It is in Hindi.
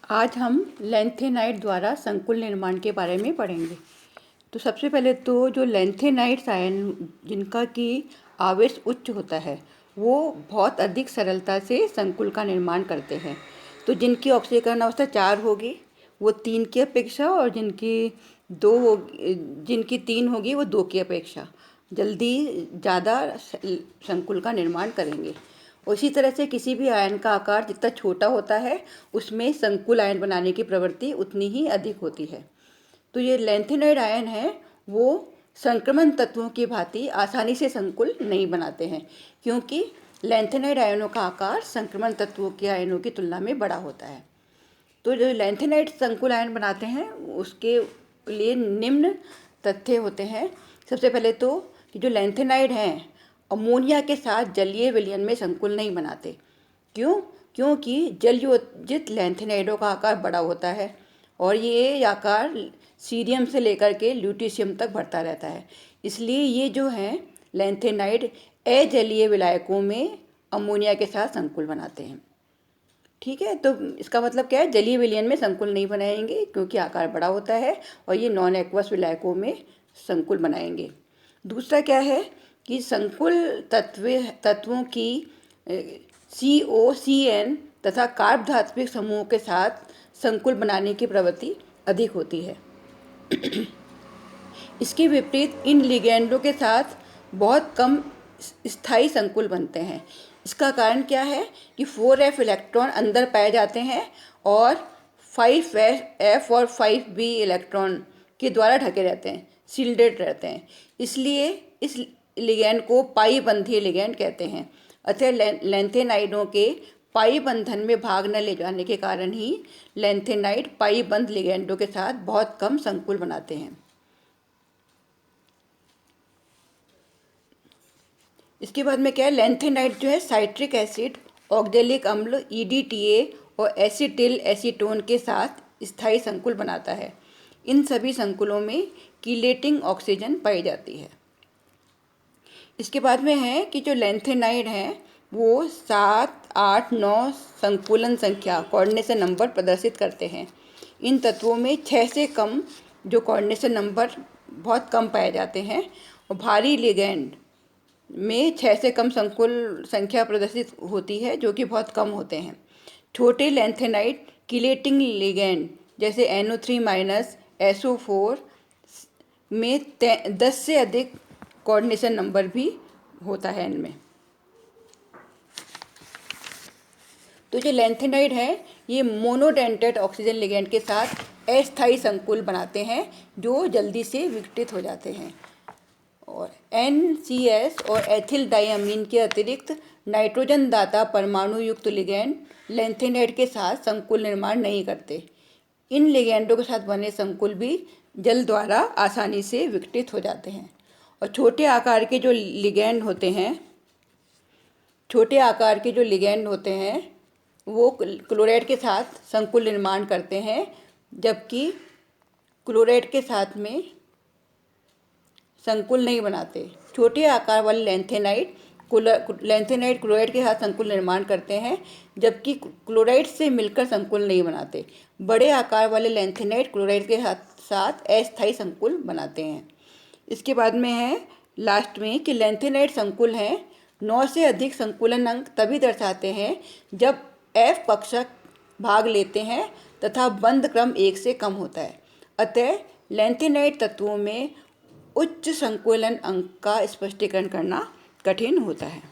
आज हम लैंथेनाइड द्वारा संकुल निर्माण के बारे में पढ़ेंगे। तो सबसे पहले तो जो लैंथेनाइड्स आयन जिनका कि आवेश उच्च होता है वो बहुत अधिक सरलता से संकुल का निर्माण करते हैं। तो जिनकी ऑक्सीकरण अवस्था 4 होगी वो 3 की अपेक्षा, और जिनकी 3 होगी वो 2 की अपेक्षा जल्दी ज़्यादा संकुल का निर्माण करेंगे। उसी तरह से किसी भी आयन का आकार जितना छोटा होता है उसमें संकुल आयन बनाने की प्रवृत्ति उतनी ही अधिक होती है। तो ये लैंथेनाइड आयन है वो संक्रमण तत्वों की भांति आसानी से संकुल नहीं बनाते हैं, क्योंकि लैंथेनाइड आयनों का आकार संक्रमण तत्वों के आयनों की तुलना में बड़ा होता है। तो जो लैंथेनाइड संकुल आयन बनाते हैं उसके लिए निम्न तथ्य होते हैं। सबसे पहले तो कि जो लैंथेनाइड हैं अमोनिया के साथ जलीय विलयन में संकुल नहीं बनाते। क्यों? क्योंकि जलयोजित लैंथेनाइडों का आकार बड़ा होता है और ये आकार सीरियम से लेकर के ल्यूटीशियम तक बढ़ता रहता है। इसलिए ये जो हैं लैंथेनाइड अजलीय विलायकों में अमोनिया के साथ संकुल बनाते हैं। ठीक है, तो इसका मतलब क्या है? जलीय विलयन में संकुल नहीं बनाएंगे क्योंकि आकार बड़ा होता है, और ये नॉन एक्वस विलायकों में संकुल बनाएंगे। दूसरा क्या है कि संकुल तत्वों की COCN तथा कार्ब धात्विक समूहों के साथ संकुल बनाने की प्रवृत्ति अधिक होती है। इसके विपरीत इन लिगैंडों के साथ बहुत कम स्थायी संकुल बनते हैं। इसका कारण क्या है कि 4f इलेक्ट्रॉन अंदर पाए जाते हैं और 5f और 5b इलेक्ट्रॉन के द्वारा ढके रहते हैं, सील्डेड रहते हैं। इसलिए इस लिगैंड को पाई बंधीय लिगैंड कहते हैं। अतः लैंथेनाइडों के पाई बंधन में भाग न ले जाने के कारण ही लैंथेनाइड पाई बंध लिगैंडों के साथ बहुत कम संकुल बनाते हैं। इसके बाद में क्या है, लैंथेनाइड जो है साइट्रिक एसिड, ऑक्जेलिक अम्ल EDTA और एसिटिल एसीटोन के साथ स्थायी संकुल बनाता है। इन सभी संकुलों में कीलेटिंग ऑक्सीजन पाई जाती है। इसके बाद में है कि जो लैंथेनाइड हैं वो 7, 8, 9 संकुलन संख्या कोऑर्डिनेशन नंबर प्रदर्शित करते हैं। इन तत्वों में 6 से कम जो कोऑर्डिनेशन नंबर बहुत कम पाए जाते हैं, और भारी लिगैंड में 6 से कम संकुल संख्या प्रदर्शित होती है जो कि बहुत कम होते हैं। छोटे लैंथेनाइड कीलेटिंग लिगैंड जैसे NO3- SO4 में 10 से अधिक कोऑर्डिनेशन नंबर भी होता है इनमें। तो जो लैंथेनाइड है ये मोनोडेंटेट ऑक्सीजन लिगैंड के साथ अस्थायी संकुल बनाते हैं जो जल्दी से विघटित हो जाते हैं। और NCS और एथिल डाइअमीन के अतिरिक्त नाइट्रोजन दाता परमाणु युक्त लिगैंड लैंथेनाइड के साथ संकुल निर्माण नहीं करते। इन लिगैंडों के साथ बने संकुल भी जल द्वारा आसानी से विघटित हो जाते हैं। और छोटे आकार के जो लिगैंड होते हैं वो क्लोराइड के साथ संकुल निर्माण करते हैं, जबकि क्लोराइड के साथ में संकुल नहीं बनाते। छोटे आकार वाले लैंथेनाइड क्लोराइड के साथ संकुल निर्माण करते हैं, जबकि क्लोराइड से मिलकर संकुल नहीं बनाते। बड़े आकार वाले लैंथेनाइड क्लोराइड के साथ अस्थायी संकुल बनाते हैं। इसके बाद में है लास्ट में कि लैंथेनाइड संकुल हैं 9 से अधिक संकुलन अंक तभी दर्शाते हैं जब F कक्षक भाग लेते हैं तथा बंध क्रम 1 से कम होता है। अतः लैंथेनाइड तत्वों में उच्च संकुलन अंक का स्पष्टीकरण करना कठिन होता है।